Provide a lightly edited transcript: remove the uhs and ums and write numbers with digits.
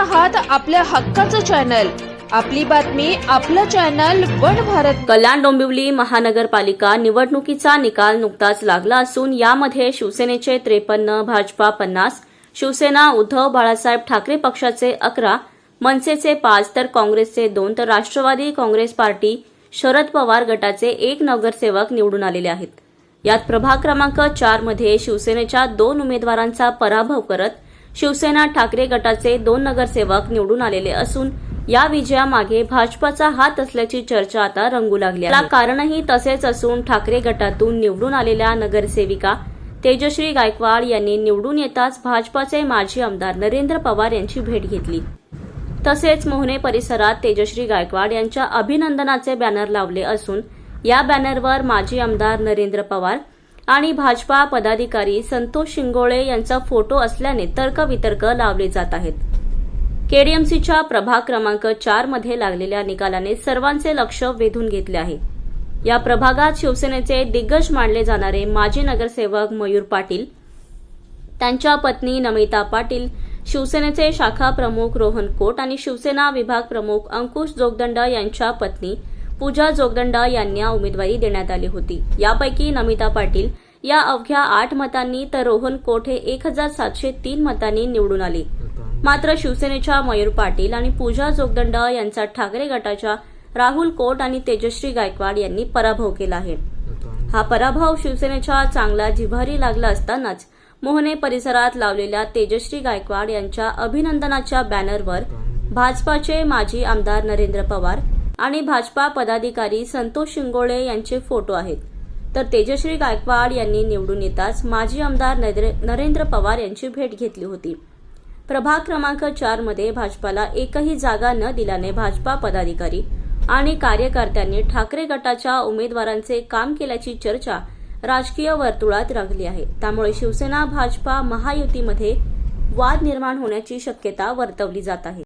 आहात आपल्या हक्काचं चॅनल, आपली बातमी आपलं चॅनल वन भारत। कल्याण डोंबिवली महानगरपालिका निवडणुकीचा निकाल नुकताच लागला असून यामध्ये शिवसेनेचे 53, भाजपा 50, शिवसेना उद्धव बाळासाहेब ठाकरे पक्षाचे 11, मनसेचे 5 तर काँग्रेसचे 2 तर राष्ट्रवादी काँग्रेस पार्टी शरद पवार गटाचे 1 नगरसेवक निवडून आलेले आहेत। यात प्रभाग क्रमांक 4 मध्ये शिवसेनेच्या 2 उमेदवारांचा पराभव करत शिवसेना ठाकरे गटाचे 2 नगरसेवक निवडून आलेले असून या विजयामागे भाजपाचा हात असल्याची चर्चा आता रंगू लागली आहे। कारणही तसेच असून ठाकरे गटातून निवडून आलेल्या नगरसेविका तेजश्री गायकवाड यांनी निवडून येताच भाजपाचे माजी आमदार नरेंद्र पवार यांची भेट घेतली। तसेच मोहने परिसरात तेजश्री गायकवाड यांच्या अभिनंदनाचे बॅनर लावले असून या बॅनरवर माजी आमदार नरेंद्र पवार आणि भाजपा पदाधिकारी संतोष शिंगोळे यांचा फोटो असल्याने तर्कवितर्क लावले जात आहेत। केडीएमसीच्या प्रभाग क्रमांक 4 मध्ये लागलेल्या निकालाने सर्वांचे लक्ष वेधून घेतले आहे। या प्रभागात शिवसेनेचे दिग्गज मानले जाणारे माजी नगरसेवक मयूर पाटील, त्यांच्या पत्नी नमिता पाटील, शिवसेनेचे शाखा प्रमुख रोहन कोट आणि शिवसेना विभाग प्रमुख अंकुश जोगदंड यांच्या पत्नी पूजा जोगदंड यांना उमेदवारी देण्यात आली होती। यापैकी नमिता पाटील या अवघ्या 8 मतांनी तर रोहन कोट हे 1703 मतांनी निवडून आले। मात्र शिवसेनेच्या मयूर पाटील आणि पूजा जोगदंड यांचा ठाकरे गटाच्या राहुल कोट आणि तेजश्री गायकवाड यांनी पराभव केला आहे। हा पराभव शिवसेनेच्या चांगला जिव्हारी लागला असतानाच मोहने परिसरात लावलेल्या तेजश्री गायकवाड यांच्या अभिनंदनाच्या बॅनरवर भाजपाचे माजी आमदार नरेंद्र पवार आणि भाजपा पदाधिकारी संतोष शिंगोळे यांचे फोटो आहेत। तर तेजश्री गायकवाड यांनी निवडून येताच माजी आमदार नरेंद्र पवार यांची भेट घेतली होती। प्रभाग क्रमांक 4 मध्ये भाजपाला एकही जागा न दिल्याने भाजपा पदाधिकारी आणि कार्यकर्त्यांनी ठाकरे गटाच्या उमेदवारांचे काम केल्याची चर्चा राजकीय वर्तुळात रंगली आहे। त्यामुळे शिवसेना भाजपा महायुतीमध्ये वाद निर्माण होण्याची शक्यता वर्तवली जात आहे।